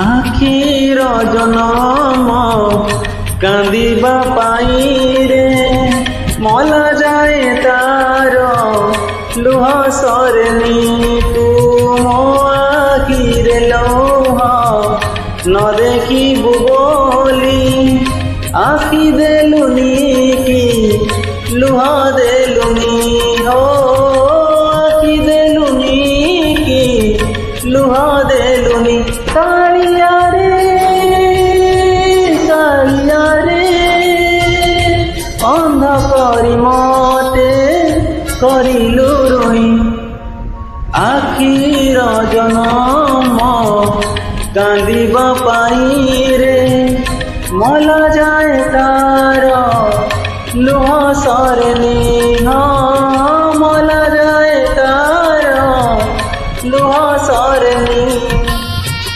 आखिर जनम कांदिबा पाई रे मला जाए तार लुह सरनी तू मो आखिरे लौह न देखिबु बोली आखि देलुनी की लुह देलुनी हो आखि देलुनी की लुह देलुनी कालिया रे अंध करी मते करिलु रोई आखिर जनम कांदिबा पाई रे मला जाए तार लुह सरनी